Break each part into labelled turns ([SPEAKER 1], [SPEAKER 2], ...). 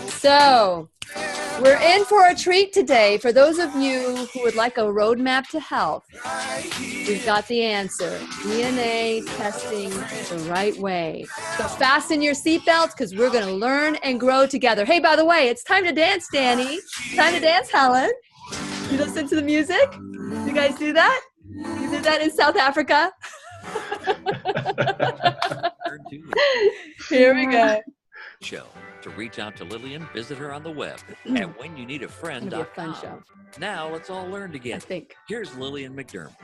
[SPEAKER 1] So, we're in for a treat today. For those of you who would like a roadmap to health, we've got the answer. DNA testing the right way. So fasten your seatbelts because we're going to learn and grow together. Hey, by the way, it's time to dance, Danny. Time to dance, Helen. You listen to the music? You guys do that? You did that in South Africa? Here we go.
[SPEAKER 2] Show. To reach out to Lillian, visit her on the web at whenyouneedafriend.com.
[SPEAKER 1] It'll be a fun show.
[SPEAKER 2] Now let's all learn together.
[SPEAKER 1] I think.
[SPEAKER 2] Here's Lillian McDermott.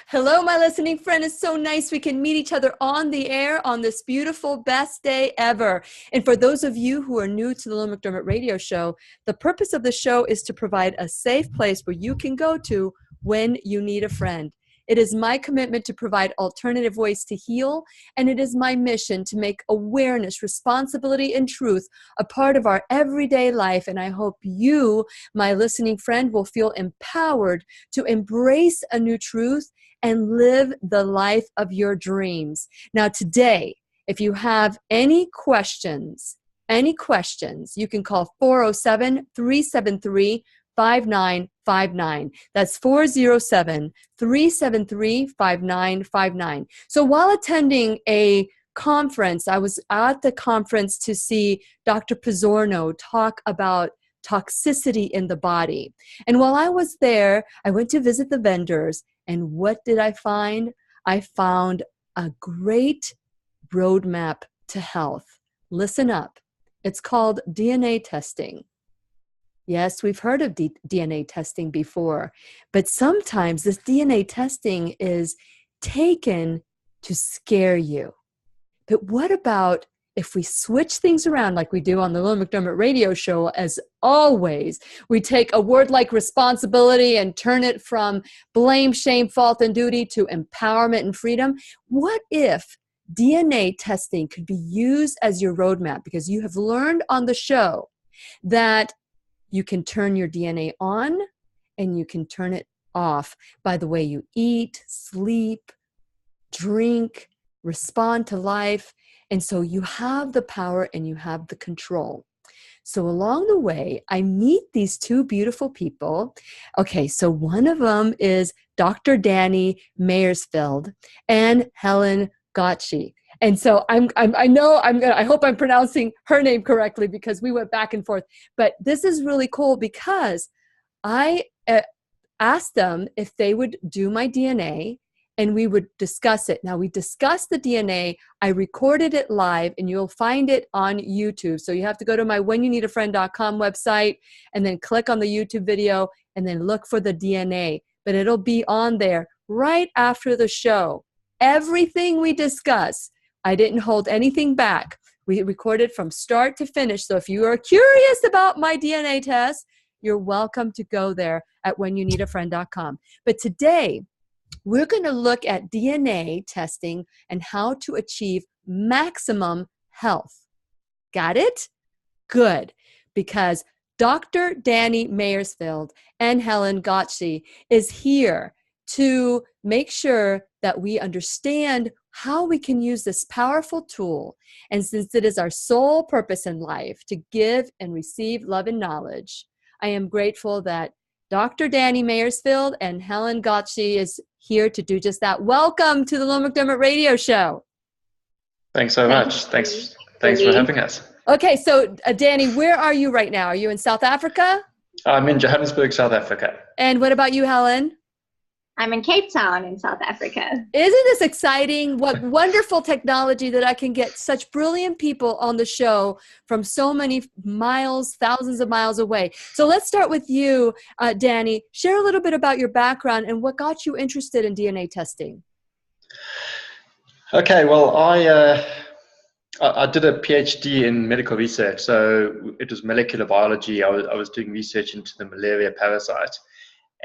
[SPEAKER 1] Hello, my listening friend. It's so nice we can meet each other on the air on this beautiful, best day ever. And for those of you who are new to the Lillian McDermott radio show, the purpose of the show is to provide a safe place where you can go to when you need a friend. It is my commitment to provide alternative ways to heal, and it is my mission to make awareness, responsibility, and truth a part of our everyday life. And I hope you, my listening friend, will feel empowered to embrace a new truth and live the life of your dreams. Now, today, if you have any questions, you can call 407-373-5959. That's 407-373-5959. So while attending a conference, I was at the conference to see Dr. Pizzorno talk about toxicity in the body. And while I was there, I went to visit the vendors. And what did I find? I found a great roadmap to health. Listen up. It's called DNA testing. Yes, we've heard of DNA testing before, but sometimes this DNA testing is taken to scare you. But what about if we switch things around like we do on the Lillian McDermott radio show, as always, we take a word like responsibility and turn it from blame, shame, fault, and duty to empowerment and freedom? What if DNA testing could be used as your roadmap? Because you have learned on the show that you can turn your DNA on and you can turn it off by the way you eat, sleep, drink, respond to life. And so you have the power and you have the control. So along the way, I meet these two beautiful people. Okay, so one of them is Dr. Danny Mayersfeld and Helen Gautschie. And so I hope I'm pronouncing her name correctly because we went back and forth. But this is really cool because I asked them if they would do my DNA and we would discuss it. Now, we discussed the DNA. I recorded it live, and you'll find it on YouTube. So you have to go to my whenyouneedafriend.com website and then click on the YouTube video and then look for the DNA. But it'll be on there right after the show. Everything we discuss, I didn't hold anything back. We recorded from start to finish. So if you are curious about my DNA test, you're welcome to go there at whenyouneedafriend.com. But today, we're going to look at DNA testing and how to achieve maximum health. Got it? Good. Because Dr. Danny Mayersfeld and Helen Gautschie is here to make sure that we understand how we can use this powerful tool. And since it is our sole purpose in life to give and receive love and knowledge, I am grateful that Dr. Danny Mayersfeld and Helen Gautschie is here to do just that. Welcome to the Lillian McDermott radio show.
[SPEAKER 3] Thanks so much. Thanks for having us.
[SPEAKER 1] Okay, so Danny, where are you right now? Are you in South Africa?
[SPEAKER 3] I'm in Johannesburg, South Africa.
[SPEAKER 1] And what about you, Helen?
[SPEAKER 4] I'm in Cape Town in South Africa.
[SPEAKER 1] Isn't this exciting? What wonderful technology that I can get such brilliant people on the show from so many miles, thousands of miles away. So let's start with you, Danny. Share a little bit about your background and what got you interested in DNA testing.
[SPEAKER 3] Okay, well, I did a PhD in medical research. So it was molecular biology. I was doing research into the malaria parasite.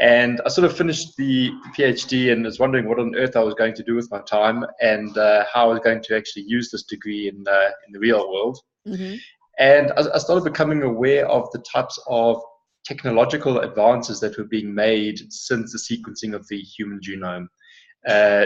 [SPEAKER 3] And I sort of finished the PhD and was wondering what on earth I was going to do with my time and how I was going to actually use this degree in the real world. Mm-hmm. And I started becoming aware of the types of technological advances that were being made since the sequencing of the human genome.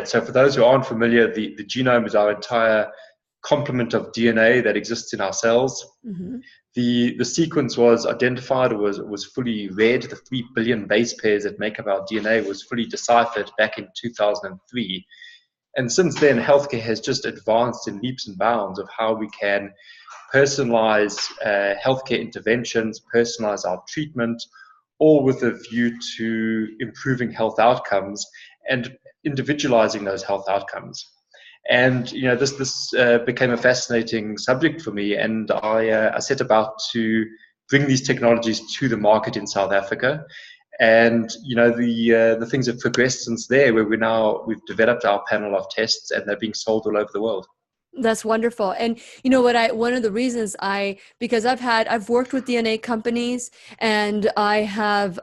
[SPEAKER 3] So for those who aren't familiar, the genome is our entire complement of DNA that exists in our cells. Mm-hmm. the sequence was identified, or was fully read. The 3 billion base pairs that make up our DNA was fully deciphered back in 2003. And since then, healthcare has just advanced in leaps and bounds of how we can personalize healthcare interventions, personalize our treatment, all with a view to improving health outcomes and individualizing those health outcomes. And this became a fascinating subject for me, and I set about to bring these technologies to the market in South Africa. And the things have progressed since there, where we've developed our panel of tests, and they're being sold all over the world.
[SPEAKER 1] That's wonderful. And you know what, one of the reasons because I've worked with DNA companies, and I have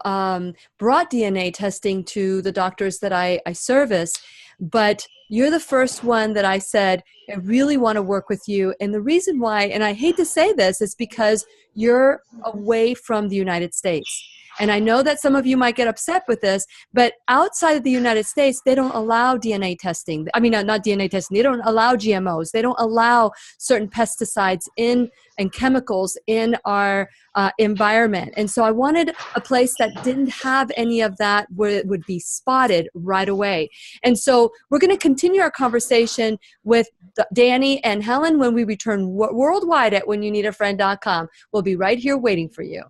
[SPEAKER 1] brought DNA testing to the doctors that I service, but you're the first one that I said, I really want to work with you. And the reason why, and I hate to say this, is because you're away from the United States. And I know that some of you might get upset with this, but outside of the United States, they don't allow DNA testing. I mean, not DNA testing. They don't allow GMOs. They don't allow certain pesticides and chemicals in our environment. And so I wanted a place that didn't have any of that, where it would be spotted right away. And so we're going to continue our conversation with Danny and Helen when we return worldwide at whenyouneedafriend.com. We'll be right here waiting for you.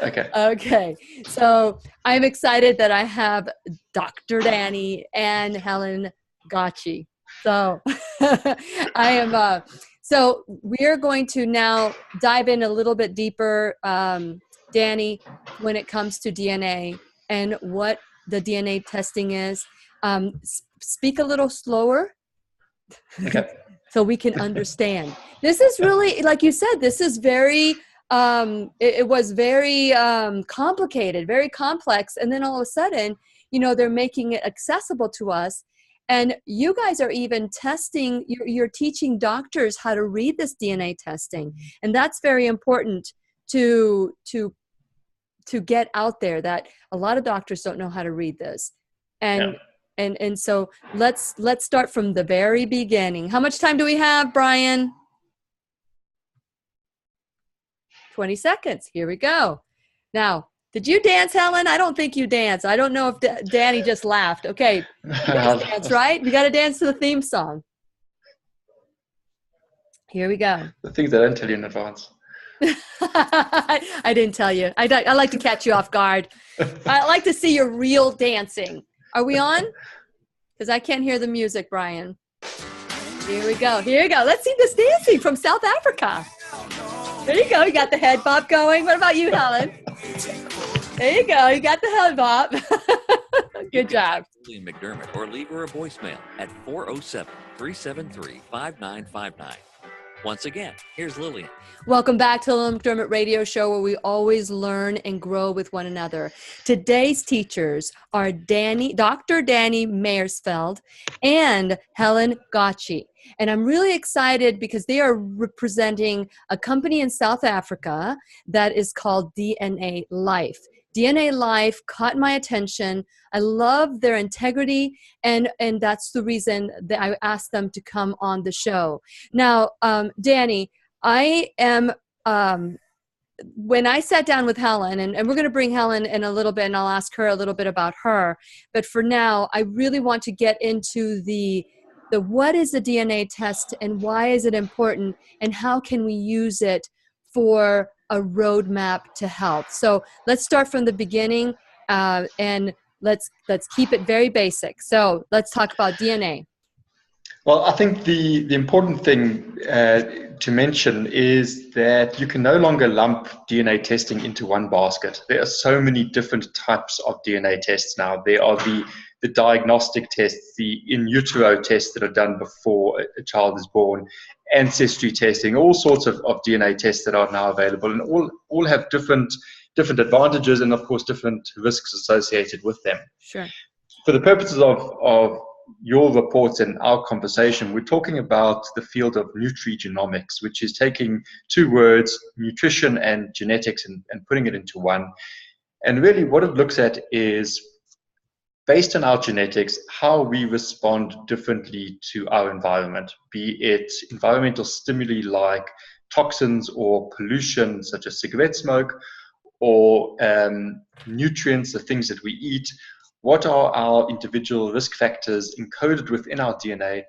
[SPEAKER 1] Okay. So I'm excited that I have Dr. Danny and Helen Gautschie. So I am, so we're going to now dive in a little bit deeper, Danny, when it comes to DNA and what the DNA testing is. Speak a little slower.
[SPEAKER 3] Okay.
[SPEAKER 1] So we can understand. This is really, like you said, this is very, it was very complicated, very complex. And then all of a sudden, they're making it accessible to us. And you guys are even testing, you're teaching doctors how to read this DNA testing. And that's very important to get out there, that a lot of doctors don't know how to read this. And and so let's start from the very beginning. How much time do we have, Brian? 20 seconds. Here we go. Now, did you dance, Helen? I don't think you danced. I don't know if Danny just laughed. Okay. You guys dance, right? We got to dance to the theme song. Here we go.
[SPEAKER 3] The things I don't tell you in advance.
[SPEAKER 1] I didn't tell you. I like to catch you off guard. I like to see your real dancing. Are we on? Because I can't hear the music, Brian. Here we go. Here we go. Let's see this dancing from South Africa. There you go. You got the head bob going. What about you, Helen? There you go. You got the head bob. Good job.
[SPEAKER 2] Lillian McDermott, or leave her a voicemail at 407-373-5959. Once again, here's Lillian.
[SPEAKER 1] Welcome back to the Lillian McDermott Radio Show, where we always learn and grow with one another. Today's teachers are Dr. Danny Mayersfeld and Helen Gautschie. And I'm really excited because they are representing a company in South Africa that is called DNAlife. DNAlife caught my attention. I love their integrity, and that's the reason that I asked them to come on the show. Now, Danny, I am, when I sat down with Helen, and we're going to bring Helen in a little bit, and I'll ask her a little bit about her, but for now, I really want to get into the what is a DNA test, and why is it important, and how can we use it for a roadmap to health. So let's start from the beginning, and let's keep it very basic. So let's talk about DNA.
[SPEAKER 3] Well, I think the important thing to mention is that you can no longer lump DNA testing into one basket. There are so many different types of DNA tests now. There are the diagnostic tests, the in utero tests that are done before a child is born, ancestry testing, all sorts of DNA tests that are now available, and all have different advantages and, of course, different risks associated with them.
[SPEAKER 1] Sure.
[SPEAKER 3] For the purposes of your reports and our conversation, we're talking about the field of nutrigenomics, which is taking two words, nutrition and genetics, and putting it into one. And really what it looks at is, based on our genetics, how we respond differently to our environment, be it environmental stimuli like toxins or pollution such as cigarette smoke, or nutrients, the things that we eat. What are our individual risk factors encoded within our DNA?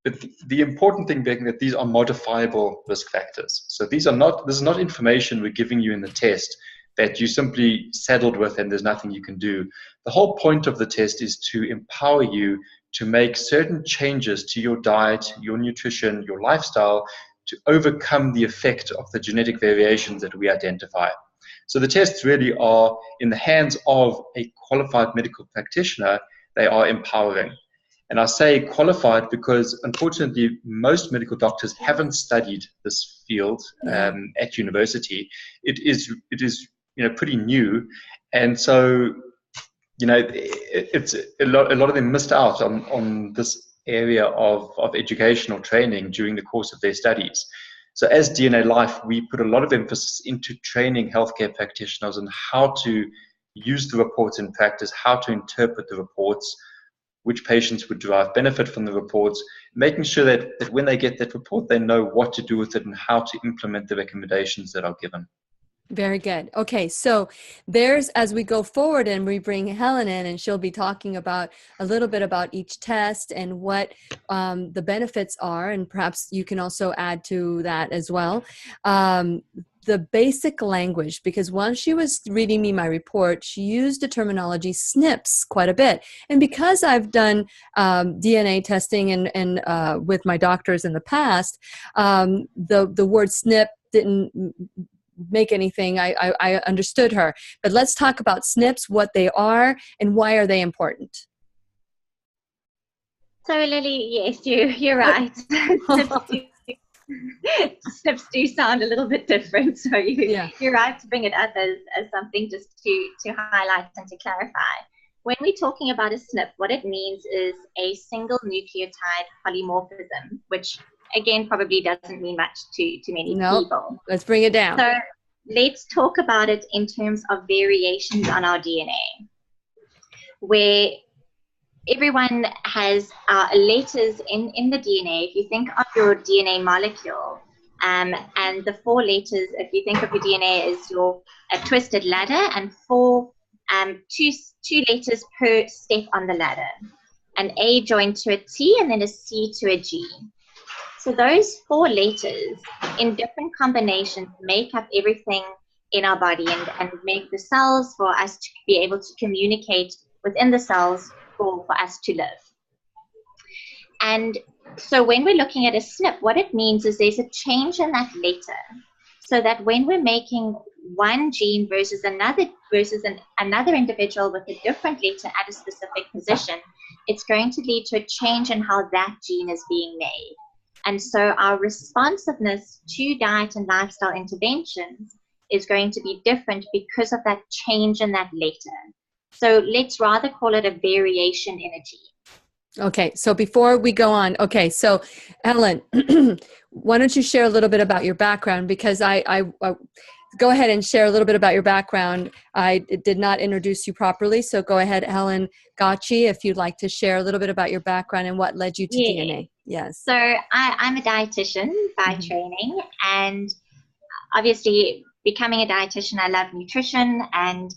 [SPEAKER 3] But the important thing being that these are modifiable risk factors. So this is not information we're giving you in the test that you simply saddled with and there's nothing you can do. The whole point of the test is to empower you to make certain changes to your diet, your nutrition, your lifestyle, to overcome the effect of the genetic variations that we identify. So the tests really are in the hands of a qualified medical practitioner. They are empowering. And I say qualified because, unfortunately, most medical doctors haven't studied this field at university. It is pretty new, and so it's a lot of them missed out on this area of educational training during the course of their studies. So as DNAlife, we put a lot of emphasis into training healthcare practitioners on how to use the reports in practice, how to interpret the reports, which patients would derive benefit from the reports, making sure that when they get that report, they know what to do with it and how to implement the recommendations that are given.
[SPEAKER 1] Very good. Okay, so as we go forward and we bring Helen in, and she'll be talking about a little bit about each test and what the benefits are, and perhaps you can also add to that as well. The basic language, because when she was reading me my report, she used the terminology SNPs quite a bit. And because I've done DNA testing and with my doctors in the past, the word SNP didn't make anything. I understood her. But let's talk about SNPs, what they are, and why are they important?
[SPEAKER 4] So Lily, yes, you're right. SNPs do sound a little bit different. So you're right to bring it up as something just to highlight and to clarify. When we're talking about a SNP, what it means is a single nucleotide polymorphism, which again probably doesn't mean much to many people.
[SPEAKER 1] Let's bring it down.
[SPEAKER 4] So let's talk about it in terms of variations on our DNA, where everyone has letters in the DNA. If you think of your DNA molecule, and the 4 letters, if you think of your DNA as a twisted ladder, and two letters per step on the ladder, an A joined to a T and then a C to a G. So those 4 letters in different combinations make up everything in our body and make the cells for us to be able to communicate within the cells for us to live. And so when we're looking at a SNP, what it means is there's a change in that letter, so that when we're making one gene versus another individual with a different letter at a specific position, it's going to lead to a change in how that gene is being made. And so our responsiveness to diet and lifestyle interventions is going to be different because of that change in that letter. So let's rather call it a variation in a gene.
[SPEAKER 1] Okay, so before we go on, so Helen, why don't you share a little bit about your background? Because I go ahead and share a little bit about your background. I did not introduce you properly, so go ahead, Helen Gautschie, if you'd like to share a little bit about your background and what led you to DNA. Yes.
[SPEAKER 4] So I'm a dietitian by training, and obviously becoming a dietitian, I love nutrition, and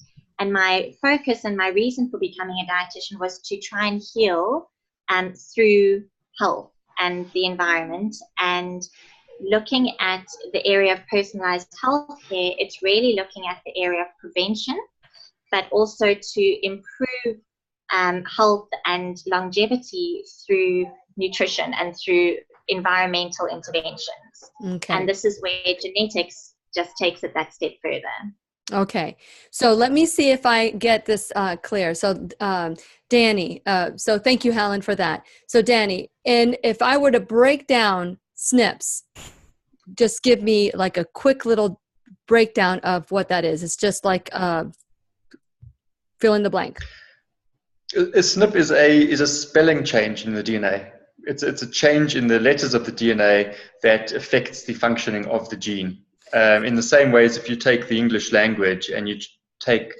[SPEAKER 4] my focus and my reason for becoming a dietitian was to try and heal through health and the environment. And looking at the area of personalized healthcare, it's really looking at the area of prevention, but also to improve health and longevity through nutrition and through environmental interventions.
[SPEAKER 1] Okay.
[SPEAKER 4] And this is where genetics just takes it that step further.
[SPEAKER 1] Okay, so let me see if I get this clear. So Danny, so thank you, Helen, for that. So Danny, and if I were to break down SNPs, just give me like a quick little breakdown of what that is. It's just like fill in the blank.
[SPEAKER 3] A SNP is a spelling change in the DNA. It's a change in the letters of the DNA that affects the functioning of the gene. In the same way as if you take the English language and you take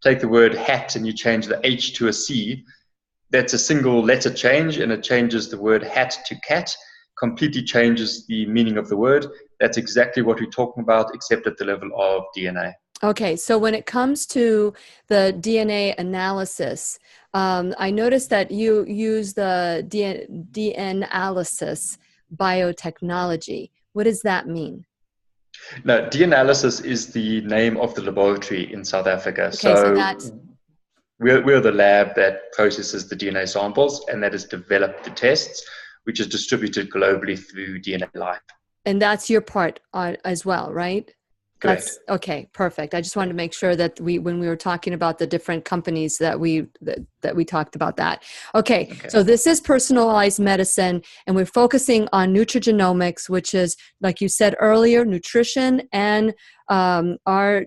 [SPEAKER 3] the word hat and you change the H to a C, that's a single letter change, and it changes the word hat to cat. completely changes the meaning of the word. That's exactly what we're talking about, except at the level of DNA.
[SPEAKER 1] Okay, so when it comes to the DNA analysis, I noticed that you use the DNAlife biotechnology. What does that mean?
[SPEAKER 3] No, DNAlife is the name of the laboratory in South Africa.
[SPEAKER 1] Okay, so that's...
[SPEAKER 3] We're the lab that processes the DNA samples and that has developed the tests, which is distributed globally through DNAlife.
[SPEAKER 1] And that's your part as well, right?
[SPEAKER 3] Correct.
[SPEAKER 1] That's okay. Perfect. I just wanted to make sure that when we were talking about the different companies that we talked about that. Okay. So this is personalized medicine, and we're focusing on nutrigenomics, which is, like you said earlier, nutrition and our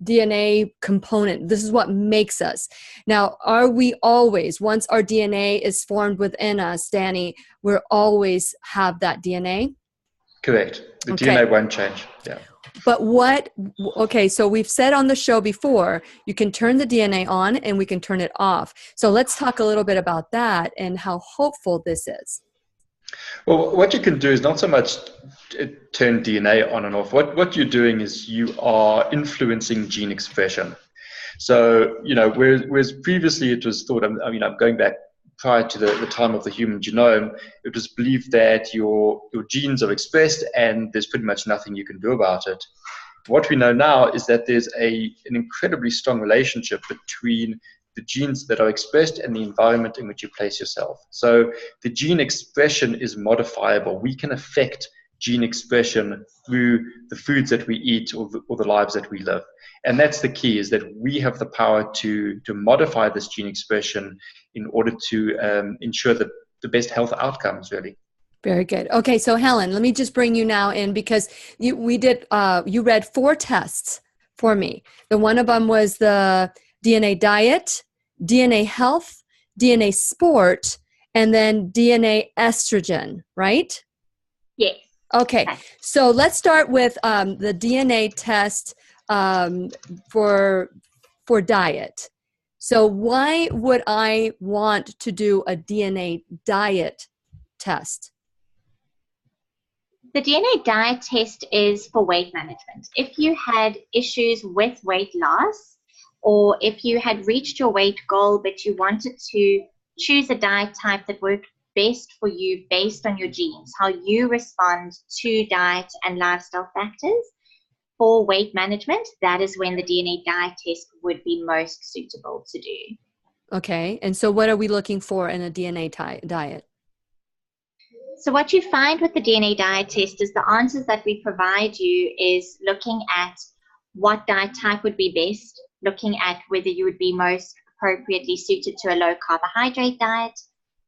[SPEAKER 1] DNA component. This is what makes us. Now, are we always, once our DNA is formed within us, Danny, we'll always have that DNA?
[SPEAKER 3] Correct. The DNA won't change. Yeah.
[SPEAKER 1] But okay, so we've said on the show before, you can turn the DNA on and we can turn it off. So let's talk a little bit about that and how hopeful this is.
[SPEAKER 3] Well, what you can do is not so much turn DNA on and off. What you're doing is you are influencing gene expression. So, whereas previously it was thought, I'm going back prior to the time of the human genome, it was believed that your genes are expressed and there's pretty much nothing you can do about it. What we know now is that there's an incredibly strong relationship between the genes that are expressed and the environment in which you place yourself. So the gene expression is modifiable. We can affect gene expression through the foods that we eat or the lives that we live. And that's the key, is that we have the power to modify this gene expression in order to ensure the best health outcomes, really.
[SPEAKER 1] Very good. Okay, so Helen, let me just bring you now in, because you read 4 tests for me. The one of them was the DNA diet, DNA health, DNA sport, and then DNA estrogen, right?
[SPEAKER 4] Yes.
[SPEAKER 1] Okay, so let's start with the DNA test for diet. So why would I want to do a DNA diet test?
[SPEAKER 4] The DNA diet test is for weight management. If you had issues with weight loss, or if you had reached your weight goal but you wanted to choose a diet type that worked best for you based on your genes, how you respond to diet and lifestyle factors for weight management, that is when the DNA diet test would be most suitable to do.
[SPEAKER 1] Okay, and so what are we looking for in a DNA diet?
[SPEAKER 4] So what you find with the DNA diet test is the answers that we provide you is looking at what diet type would be best, looking at whether you would be most appropriately suited to a low carbohydrate diet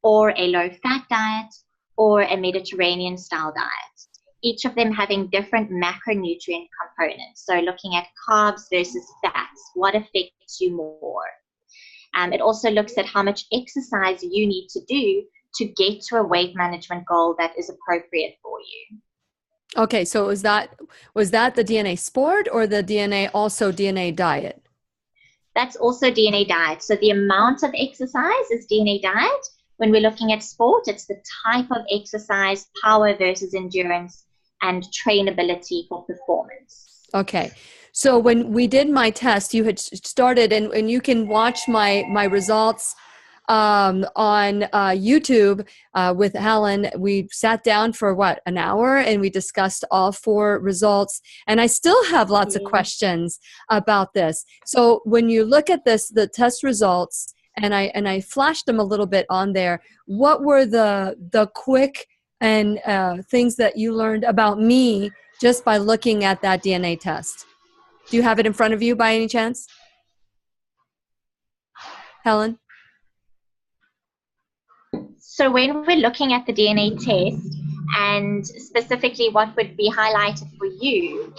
[SPEAKER 4] or a low fat diet or a Mediterranean style diet. Each of them having different macronutrient components. So looking at carbs versus fats, what affects you more? It also looks at how much exercise you need to do to get to a weight management goal that is appropriate for you.
[SPEAKER 1] Okay, so was that the DNA sport or the DNA diet?
[SPEAKER 4] That's also DNA diet. So the amount of exercise is DNA diet. When we're looking at sport, it's the type of exercise, power versus endurance, and trainability for performance.
[SPEAKER 1] Okay. So when we did my test, you had started, and you can watch my results on YouTube with Helen. We sat down for an hour, and we discussed all 4 results. And I still have lots of questions about this. So when you look at the test results, and I flashed them a little bit on there, what were the quick and things that you learned about me just by looking at that DNA test? Do you have it in front of you by any chance, Helen?
[SPEAKER 4] So when we're looking at the DNA test, and specifically what would be highlighted for you,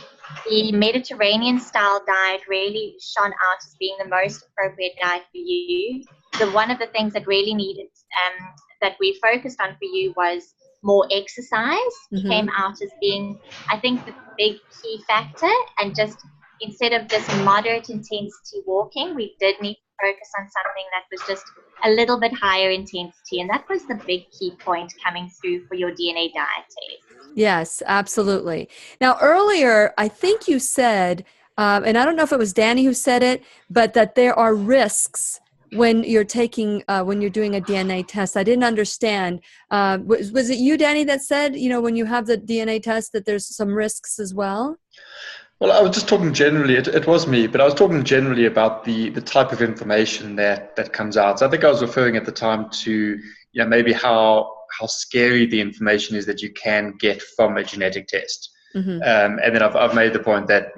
[SPEAKER 4] the Mediterranean style diet really shone out as being the most appropriate diet for you. So one of the things that really needed, that we focused on for you, was more exercise.
[SPEAKER 1] Mm-hmm.
[SPEAKER 4] Came out as being, I think, the big key factor. And just instead of just moderate intensity walking, we did need focus on something that was just a little bit higher intensity. And that was the big key point coming through for your DNA diet test.
[SPEAKER 1] Yes, absolutely. Now, earlier, I think you said, and I don't know if it was Danny who said it, but that there are risks when you're taking, when you're doing a DNA test. I didn't understand. Was it you, Danny, that said, when you have the DNA test, that there's some risks as well?
[SPEAKER 3] Well, I was just talking generally, it was me, but I was talking generally about the type of information that comes out. So I think I was referring at the time to, maybe how scary the information is that you can get from a genetic test.
[SPEAKER 1] Mm-hmm.
[SPEAKER 3] And then I've made the point that,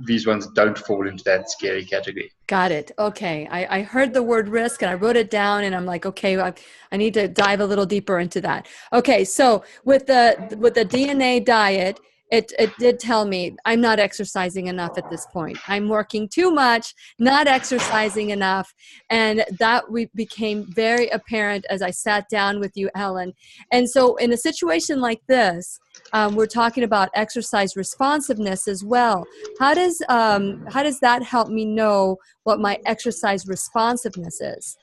[SPEAKER 3] these ones don't fall into that scary category.
[SPEAKER 1] Got it. Okay. I heard the word risk and I wrote it down, and I'm like, okay, I need to dive a little deeper into that. Okay. So with the DNA diet, it did tell me I'm not exercising enough at this point. I'm working too much, not exercising enough. And that became very apparent as I sat down with you, Helen. And so in a situation like this, we're talking about exercise responsiveness as well. How does that help me know what my exercise responsiveness is?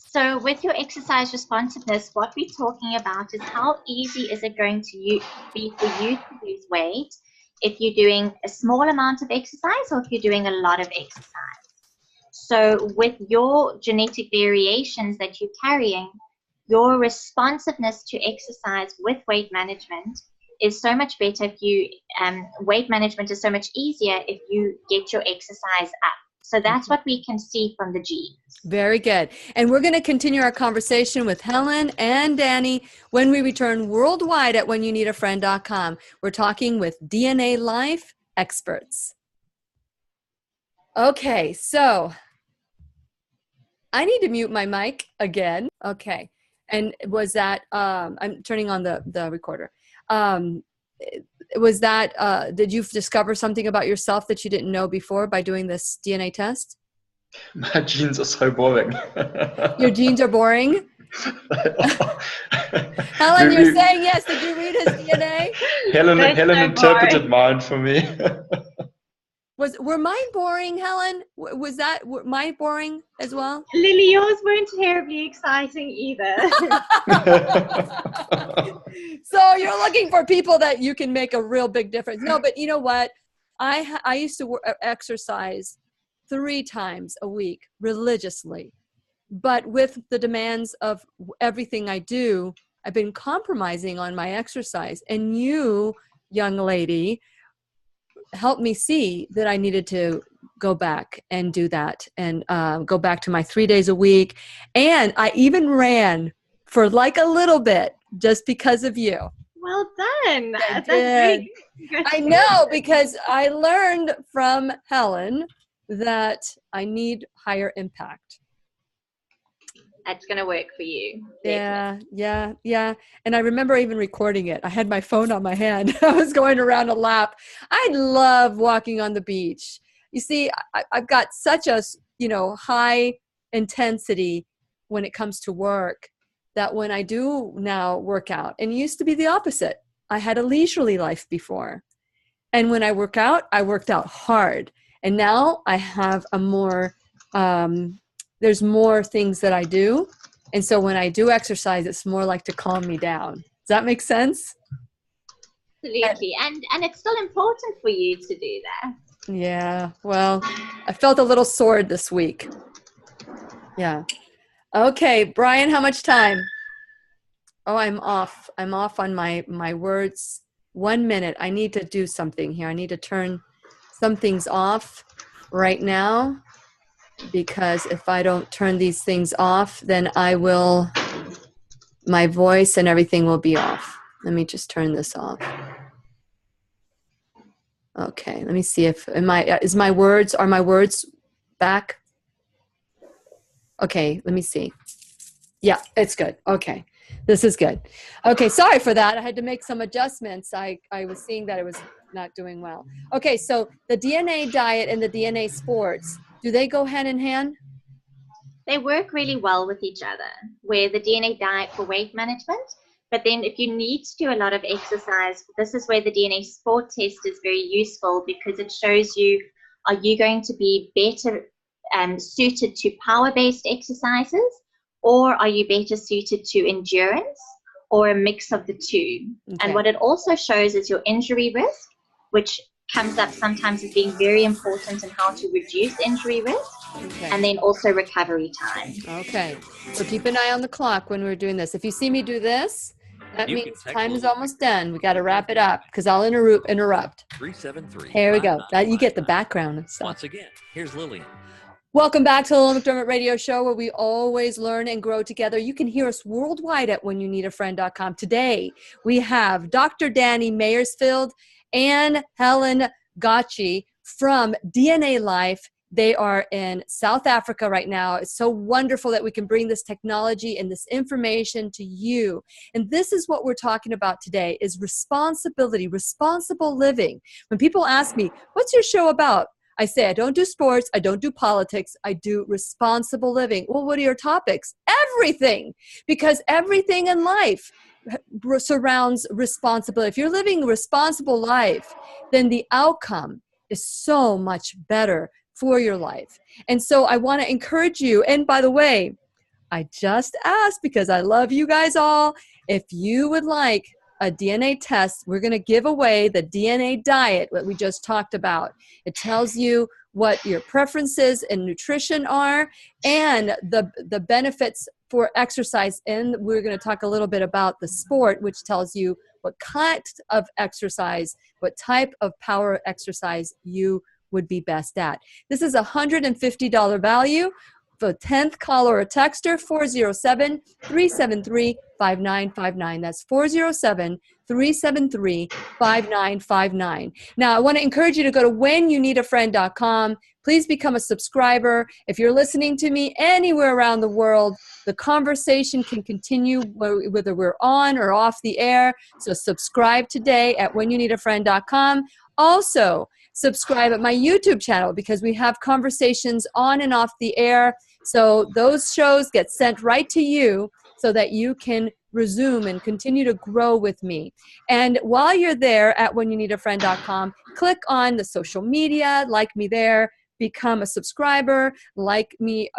[SPEAKER 4] So with your exercise responsiveness, what we're talking about is how easy is it going to be for you to lose weight if you're doing a small amount of exercise or if you're doing a lot of exercise. So with your genetic variations that you're carrying, your responsiveness to exercise with weight management is so much better if you, weight management is so much easier if you get your exercise up. So that's what we can see from the genes. Very
[SPEAKER 1] good. And we're going to continue our conversation with Helen and Danny when we return worldwide at whenyouneedafriend.com. We're talking with DNAlife experts. Okay, so I need to mute my mic again. Okay. And was that, I'm turning on the recorder. Was that, did you discover something about yourself that you didn't know before by doing this DNA test?
[SPEAKER 3] My genes are so boring.
[SPEAKER 1] Your genes are boring? Helen, you're saying yes. Did you read his DNA?
[SPEAKER 3] Helen interpreted mine for me.
[SPEAKER 1] Were mine boring, Helen? Was mine boring as well?
[SPEAKER 4] Lily, yours weren't terribly exciting either.
[SPEAKER 1] So you're looking for people that you can make a real big difference. No, but you know what? I used to exercise 3 times a week religiously. But with the demands of everything I do, I've been compromising on my exercise. And you, young lady, helped me see that I needed to go back and do that and go back to my 3 days a week. And I even ran for like a little bit just because of you.
[SPEAKER 4] Well done.
[SPEAKER 1] That's great. I know, because I learned from Helen that I need higher impact.
[SPEAKER 4] That's going to work for you.
[SPEAKER 1] Yeah. And I remember even recording it. I had my phone on my hand. I was going around a lap. I love walking on the beach. You see, I've got such a, high intensity when it comes to work that when I do now work out, and it used to be the opposite. I had a leisurely life before. And when I work out, I worked out hard. And now I have a more, there's more things that I do. And so when I do exercise, it's more like to calm me down. Does that make sense?
[SPEAKER 4] Absolutely. And it's still important for you to do that.
[SPEAKER 1] Yeah. Well, I felt a little sore this week. Yeah. Okay. Brian, how much time? Oh, I'm off. I'm off on my words. 1 minute. I need to do something here. I need to turn some things off right now, because if I don't turn these things off, then my voice and everything will be off. Let me just turn this off. Okay, let me see if, are my words back? Okay, let me see. Yeah, it's good. Okay, this is good. Okay, sorry for that. I had to make some adjustments. I was seeing that it was not doing well. Okay, so the DNA diet and the DNA sports, do they go hand in hand?
[SPEAKER 4] They work really well with each other, where the DNA diet for weight management, but then if you need to do a lot of exercise, this is where the DNA sport test is very useful, because it shows you, are you going to be better suited to power-based exercises, or are you better suited to endurance, or a mix of the two?
[SPEAKER 1] Okay.
[SPEAKER 4] And what it also shows is your injury risk, which comes up sometimes as being very important in how to reduce injury risk,
[SPEAKER 1] Okay.
[SPEAKER 4] and then also recovery time.
[SPEAKER 1] Okay. So keep an eye on the clock when we're doing this. If you see me do this, that
[SPEAKER 2] You can
[SPEAKER 1] means
[SPEAKER 2] text
[SPEAKER 1] time is
[SPEAKER 2] Lillian
[SPEAKER 1] almost done. We got to wrap it up because I'll interrupt.
[SPEAKER 2] 373.
[SPEAKER 1] Here we go. That you get the background and stuff.
[SPEAKER 2] Once again, here's Lillian.
[SPEAKER 1] Welcome back to the Lillian McDermott Radio Show, where we always learn and grow together. You can hear us worldwide at whenyouneedafriend.com. Today, we have Dr. Danny Mayersfeld and Helen Gautschie from DNAlife. They are in South Africa right now. It's so wonderful that we can bring this technology and this information to you. And this is what we're talking about today, is responsibility, responsible living. When people ask me, what's your show about? I say, I don't do sports, I don't do politics, I do responsible living. Well, what are your topics? Everything, because everything in life surrounds responsibility. If you're living a responsible life, then the outcome is so much better for your life. And so I want to encourage you. And by the way, I just asked, because I love you guys all, if you would like a DNA test, we're going to give away the DNA diet, what we just talked about. It tells you what your preferences in nutrition are and the benefits for exercise. And we're going to talk a little bit about the sport, which tells you what kind of exercise, what type of power exercise you would be best at. This is a $150 value. The 10th caller or texter, 407-373-5959. That's 407-373-5959. Now, I want to encourage you to go to whenyouneedafriend.com. Please become a subscriber. If you're listening to me anywhere around the world, the conversation can continue whether we're on or off the air. So subscribe today at whenyouneedafriend.com. Also, subscribe at my YouTube channel, because we have conversations on and off the air. So those shows get sent right to you so that you can resume and continue to grow with me. And while you're there at whenyouneedafriend.com, click on the social media, like me there, become a subscriber, like me,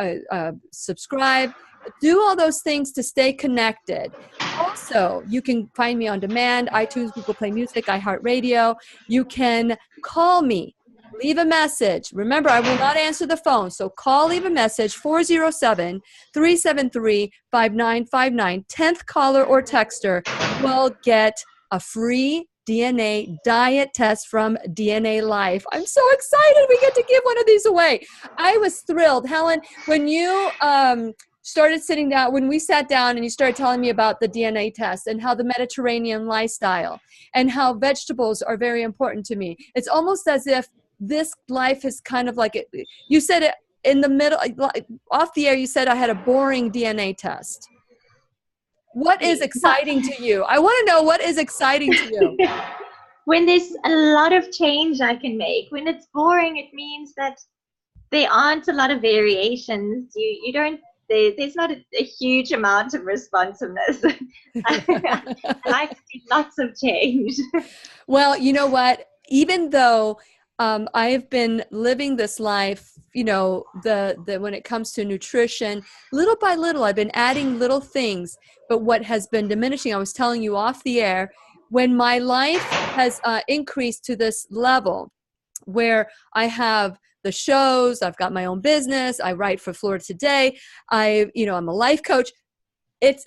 [SPEAKER 1] subscribe. Do all those things to stay connected. Also, you can find me on demand, iTunes, Google Play Music, iHeartRadio. You can call me, leave a message. Remember, I will not answer the phone, so call, leave a message, 407-373-5959. 10th caller or texter will get a free DNA diet test from DNAlife. I'm so excited we get to give one of these away. I was thrilled. Helen, when you started sitting down, when we sat down and you started telling me about the DNA test and how the Mediterranean lifestyle and how vegetables are very important to me, it's almost as if this life is kind of like, you said it in the middle, off the air, you said I had a boring DNA test. What is exciting to you? I want to know what is exciting to you.
[SPEAKER 4] When there's a lot of change I can make. When it's boring, it means that there aren't a lot of variations. You don't, there's not a huge amount of responsiveness. I like to see lots of change.
[SPEAKER 1] Well, you know what? Even though I have been living this life, you know, when it comes to nutrition, little by little, I've been adding little things. But what has been diminishing, I was telling you off the air, when my life has increased to this level where I have the shows, I've got my own business, I write for Florida Today, I'm a life coach. It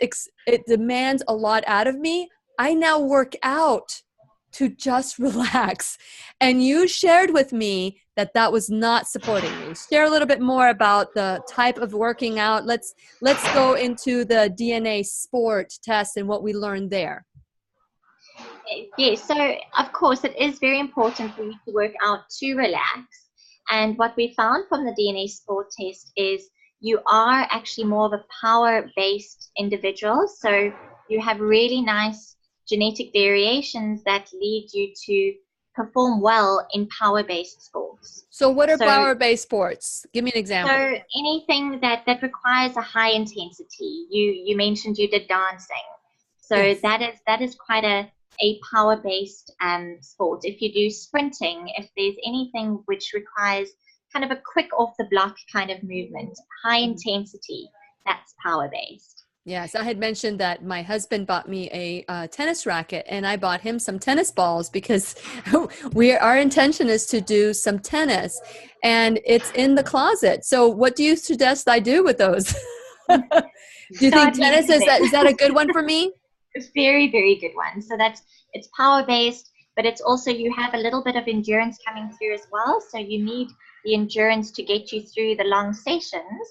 [SPEAKER 1] demands a lot out of me. I now work out to just relax. And you shared with me that was not supporting me. Share a little bit more about the type of working out. Let's go into the DNA sport test and what we learned there.
[SPEAKER 4] Yes, so of course it is very important for you to work out to relax. And what we found from the DNA sport test is you are actually more of a power-based individual. So you have really nice genetic variations that lead you to perform well in power-based sports.
[SPEAKER 1] So what are power-based sports? Give me an example.
[SPEAKER 4] So anything that requires a high intensity. You mentioned you did dancing. So
[SPEAKER 1] yes.
[SPEAKER 4] that is quite a power-based sport. If you do sprinting, if there's anything which requires kind of a quick off the block kind of movement, high intensity, that's power-based.
[SPEAKER 1] Yes, I had mentioned that my husband bought me a tennis racket, and I bought him some tennis balls because our intention is to do some tennis, and it's in the closet. So what do you suggest I do with those? Do you think tennis is that a good one for me?
[SPEAKER 4] It's very, very good one. So it's power based, but it's also, you have a little bit of endurance coming through as well. So you need the endurance to get you through the long sessions.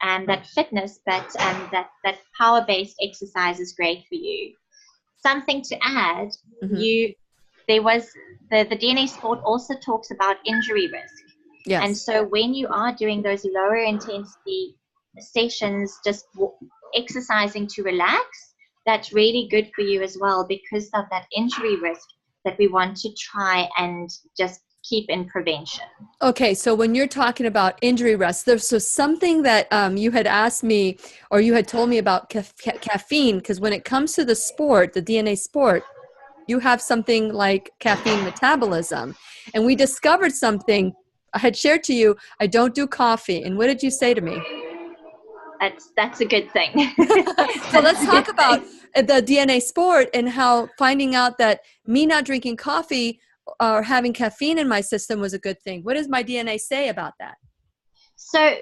[SPEAKER 4] And that fitness, but that power-based exercise is great for you. Something to add, there was the DNA Sport also talks about injury risk.
[SPEAKER 1] Yes.
[SPEAKER 4] And so when you are doing those lower intensity sessions, just exercising to relax, that's really good for you as well, because of that injury risk that we want to try and just keep in prevention.
[SPEAKER 1] Okay, so when you're talking about injury risk, there's something that you had asked me, or you had told me about caffeine, because when it comes to the sport, the DNA Sport, you have something like caffeine metabolism. And we discovered something. I had shared to you, I don't do coffee. And what did you say to me?
[SPEAKER 4] That's a good thing.
[SPEAKER 1] So let's talk about the DNA Sport and how finding out that me not drinking coffee or having caffeine in my system was a good thing. What does my DNA say about that?
[SPEAKER 4] So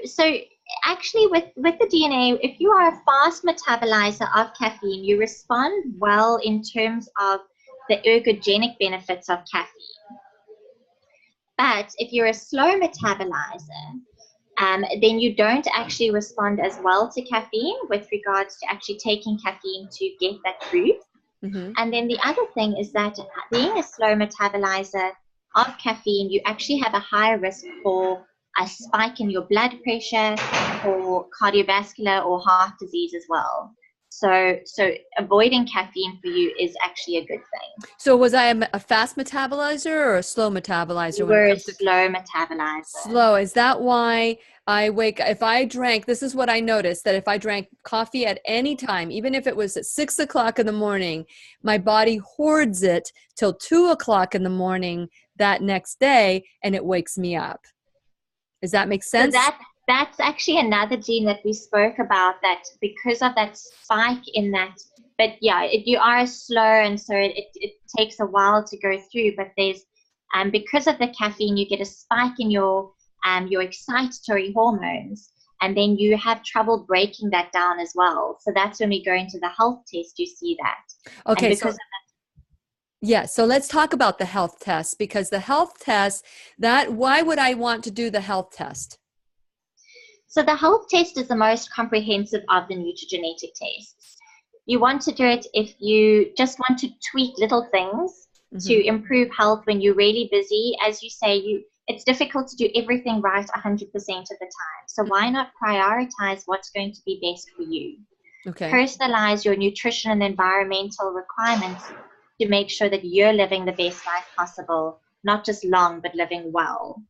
[SPEAKER 4] actually with the DNA, if you are a fast metabolizer of caffeine, you respond well in terms of the ergogenic benefits of caffeine. But if you're a slow metabolizer, then you don't actually respond as well to caffeine with regards to actually taking caffeine to get that boost. And then the other thing is that being a slow metabolizer of caffeine, you actually have a higher risk for a spike in your blood pressure, for cardiovascular or heart disease as well. So avoiding caffeine for you is actually a good thing.
[SPEAKER 1] So was I a fast metabolizer or a slow metabolizer?
[SPEAKER 4] You were a slow metabolizer.
[SPEAKER 1] Slow. Is that why if I drank, this is what I noticed, that if I drank coffee at any time, even if it was at 6 o'clock in the morning, my body hoards it till 2 o'clock in the morning that next day, and it wakes me up. Does that make sense?
[SPEAKER 4] So that's actually another gene that we spoke about, that because of that spike in that, but yeah, you are slow, and so it takes a while to go through, but there's, because of the caffeine, you get a spike in your excitatory hormones, and then you have trouble breaking that down as well. So that's when we go into the health test, you see that.
[SPEAKER 1] Okay, so let's talk about the health test, because the health test, why would I want to do the health test?
[SPEAKER 4] So the health test is the most comprehensive of the nutrigenetic tests. You want to do it if you just want to tweak little things to improve health when you're really busy. As you say, it's difficult to do everything right 100% of the time. So why not prioritize what's going to be best for you?
[SPEAKER 1] Okay.
[SPEAKER 4] Personalize your nutrition and environmental requirements to make sure that you're living the best life possible, not just long, but living well.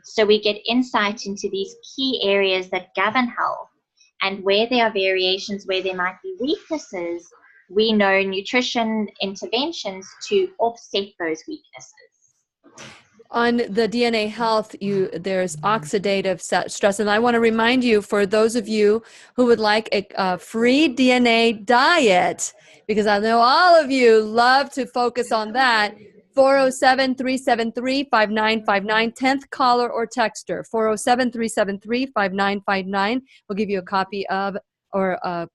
[SPEAKER 4] So we get insight into these key areas that govern health, and where there are variations, where there might be weaknesses, we know nutrition interventions to offset those weaknesses.
[SPEAKER 1] On the DNA Health, there's oxidative stress. And I want to remind you, for those of you who would like a free DNA diet, because I know all of you love to focus on that, 407-373-5959, 10th caller or texter, 407-373-5959. We'll give you a copy of, or a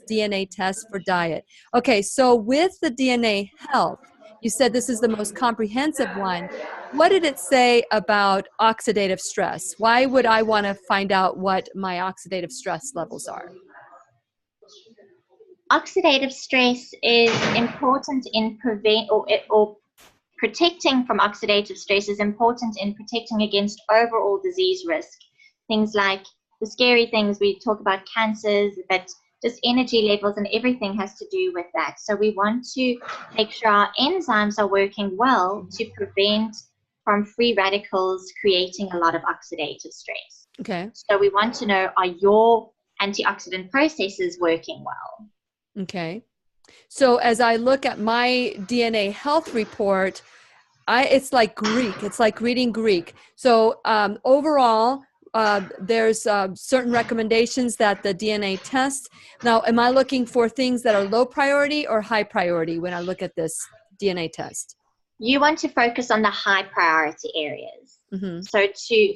[SPEAKER 1] DNA test for diet. Okay, so with the DNA Health, you said this is the most comprehensive one. What did it say about oxidative stress? Why would I want to find out what my oxidative stress levels are?
[SPEAKER 4] Oxidative stress is important in protecting from oxidative stress is important in protecting against overall disease risk. Things like the scary things, we talk about cancers, but just energy levels and everything has to do with that. So we want to make sure our enzymes are working well to prevent from free radicals creating a lot of oxidative stress.
[SPEAKER 1] Okay.
[SPEAKER 4] So we want to know, are your antioxidant processes working well?
[SPEAKER 1] Okay. So as I look at my DNA Health report, it's like Greek. It's like reading Greek. So overall, there's certain recommendations that the DNA test. Now, am I looking for things that are low priority or high priority when I look at this DNA test?
[SPEAKER 4] You want to focus on the high priority areas.
[SPEAKER 1] Mm-hmm.
[SPEAKER 4] So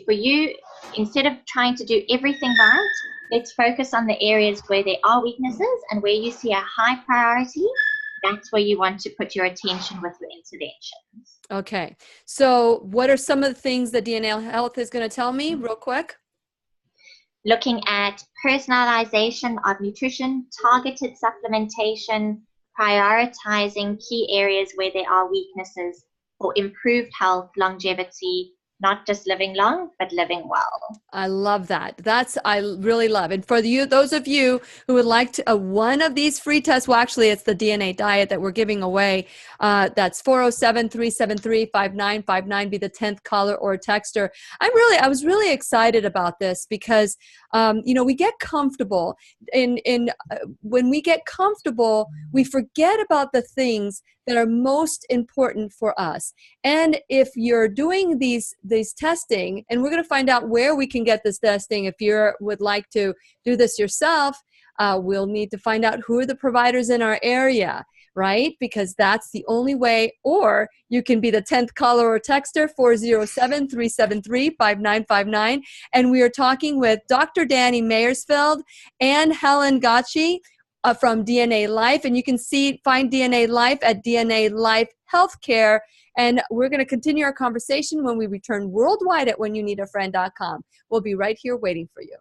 [SPEAKER 4] for you, instead of trying to do everything right, let's focus on the areas where there are weaknesses and where you see a high priority. That's where you want to put your attention with your interventions.
[SPEAKER 1] Okay. So what are some of the things that DNA Health is going to tell me real quick?
[SPEAKER 4] Looking at personalization of nutrition, targeted supplementation, prioritizing key areas where there are weaknesses for improved health, longevity, not just living long, but living well.
[SPEAKER 1] I love that. I really love. And for those of you who would like to, one of these free tests, well, actually it's the DNA diet that we're giving away. That's 407-373-5959, be the 10th caller or texter. I was really excited about this because, we get comfortable when we get comfortable, we forget about the things that are most important for us. And if you're doing these testing, and we're going to find out where we can get this testing. If you would like to do this yourself, we'll need to find out who are the providers in our area, right? Because that's the only way. Or you can be the 10th caller or texter, 407-373-5959. And we are talking with Dr. Danny Mayersfeld and Helen Gautschie from DNAlife. And you can find DNAlife at DNAlife Healthcare. And we're going to continue our conversation when we return worldwide at whenyounneedafriend.com. We'll be right here waiting for you.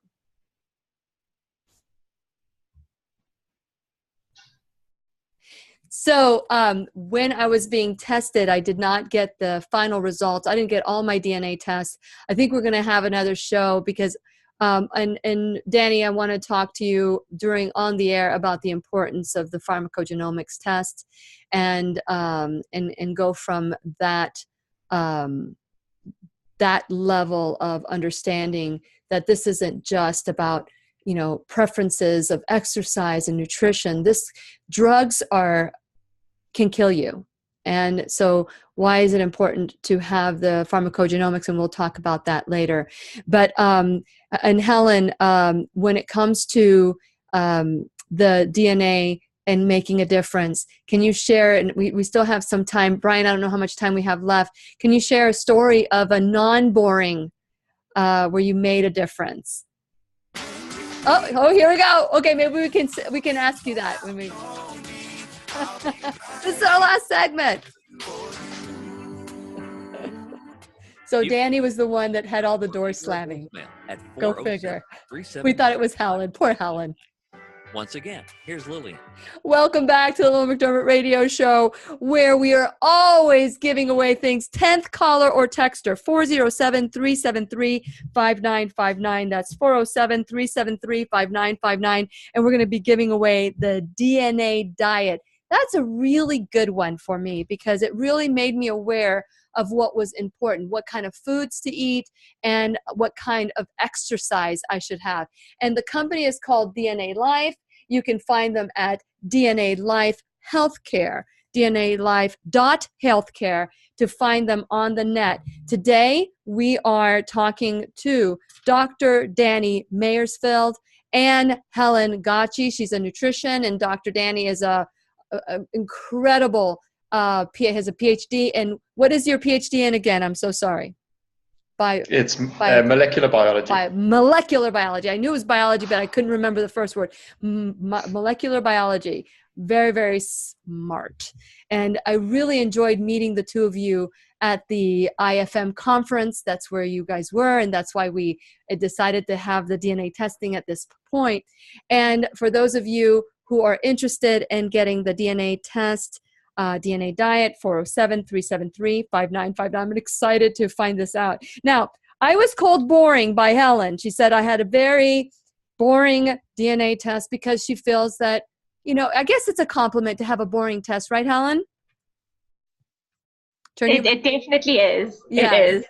[SPEAKER 1] So when I was being tested, I did not get the final results. I didn't get all my DNA tests. I think we're going to have another show because, and Danny, I want to talk to you on the air about the importance of the pharmacogenomics test and go from that level of understanding that this isn't just about, preferences of exercise and nutrition. Drugs can kill you. And so why is it important to have the pharmacogenomics? And we'll talk about that later. But, and Helen, when it comes to the DNA and making a difference, can you share, and we still have some time, Brian, I don't know how much time we have left. Can you share a story of a non-boring where you made a difference? Oh, here we go. Okay, maybe we can ask you that when we... This is our last segment. So Danny was the one that had all the doors slamming. Go figure. We thought it was Helen. Poor Helen.
[SPEAKER 2] Once again, here's Lillian.
[SPEAKER 1] Welcome back to the Lillian McDermott Radio Show, where we are always giving away things. 10th caller or texter, 407-373-5959. That's 407-373-5959. And we're going to be giving away the DNA diet. That's a really good one for me because it really made me aware of what was important, what kind of foods to eat, and what kind of exercise I should have. And the company is called DNAlife. You can find them at DNAlife Healthcare, DNAlife.healthcare, to find them on the net. Today, we are talking to Dr. Danny Mayersfeld and Helen Gautschie. She's a nutrition, and Dr. Danny is a incredible, has a PhD. And what is your PhD in again? I'm so sorry.
[SPEAKER 3] It's molecular biology.
[SPEAKER 1] Molecular biology. I knew it was biology, but I couldn't remember the first word. Molecular biology. Very, very smart. And I really enjoyed meeting the two of you at the IFM conference. That's where you guys were, and that's why we decided to have the DNA testing at this point. And for those of you who are interested in getting the DNA test, DNA diet, 407-373-5959. I'm excited to find this out. Now, I was called boring by Helen. She said I had a very boring DNA test because she feels that, I guess it's a compliment to have a boring test, right, Helen?
[SPEAKER 4] It definitely is.
[SPEAKER 1] Yeah.
[SPEAKER 4] It is.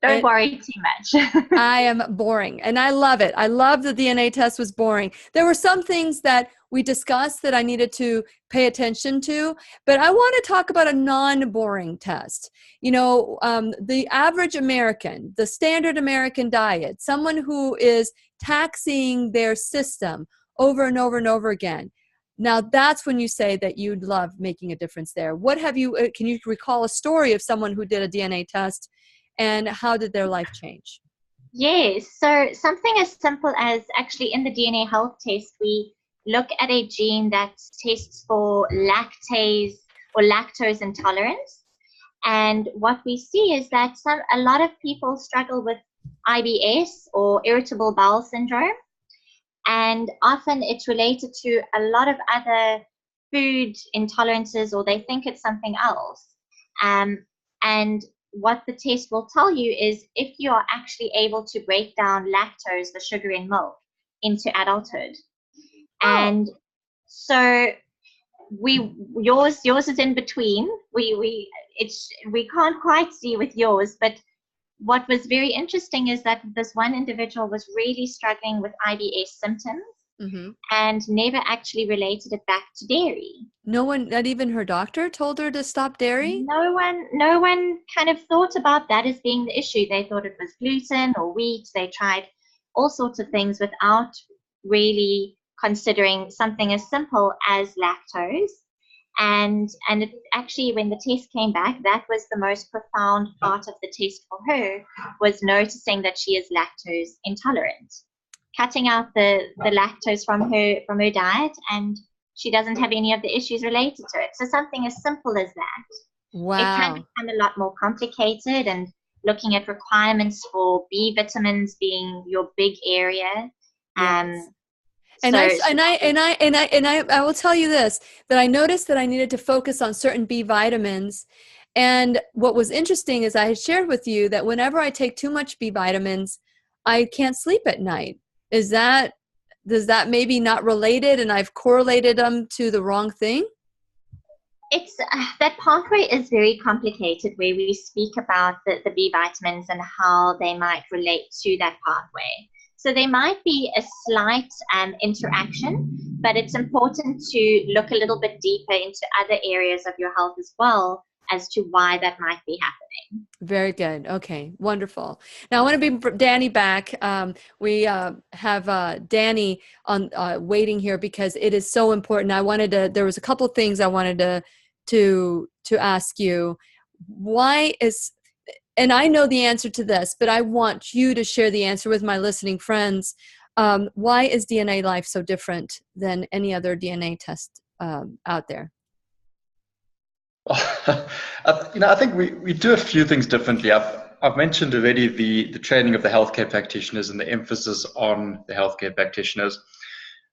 [SPEAKER 4] Don't worry too much.
[SPEAKER 1] I am boring, and I love it. I love the DNA test was boring. There were some things that we discussed that I needed to pay attention to, but I want to talk about a non-boring test. You know, the average American, the standard American diet, someone who is taxing their system over and over and over again. Now, that's when you say that you'd love making a difference there. What have you, can you recall a story of someone who did a DNA test, and how did their life change?
[SPEAKER 4] Yes, so something as simple as actually in the DNA health test, we look at a gene that tests for lactase or lactose intolerance. And what we see is that a lot of people struggle with IBS or irritable bowel syndrome. And often it's related to a lot of other food intolerances, or they think it's something else. And what the test will tell you is if you are actually able to break down lactose, the sugar in milk, into adulthood. And so yours is in between. We can't quite see with yours, but what was very interesting is that this one individual was really struggling with IBS symptoms, and never actually related it back to dairy.
[SPEAKER 1] No one, not even her doctor, told her to stop dairy?
[SPEAKER 4] No one kind of thought about that as being the issue. They thought it was gluten or wheat. They tried all sorts of things without really considering something as simple as lactose. And it actually, when the test came back, that was the most profound part of the test for her, was noticing that she is lactose intolerant. Cutting out the lactose from her diet, and she doesn't have any of the issues related to it. So something as simple as that.
[SPEAKER 1] Wow.
[SPEAKER 4] It can become a lot more complicated, and looking at requirements for B vitamins being your big area.
[SPEAKER 1] Yes. I will tell you this, that I noticed that I needed to focus on certain B vitamins. And what was interesting is I had shared with you that whenever I take too much B vitamins, I can't sleep at night. Does that maybe not related, and I've correlated them to the wrong thing?
[SPEAKER 4] It's that pathway is very complicated, where we speak about the B vitamins and how they might relate to that pathway. So there might be a slight interaction, but it's important to look a little bit deeper into other areas of your health as well as to why that might be happening.
[SPEAKER 1] Very good. Okay, wonderful. Now I want to bring Danny back. We have Danny on waiting here because it is so important. There was a couple of things I wanted to ask you. And I know the answer to this, but I want you to share the answer with my listening friends. Why is DNAlife so different than any other DNA test out there?
[SPEAKER 3] I think we do a few things differently. I've mentioned already the training of the healthcare practitioners and the emphasis on the healthcare practitioners.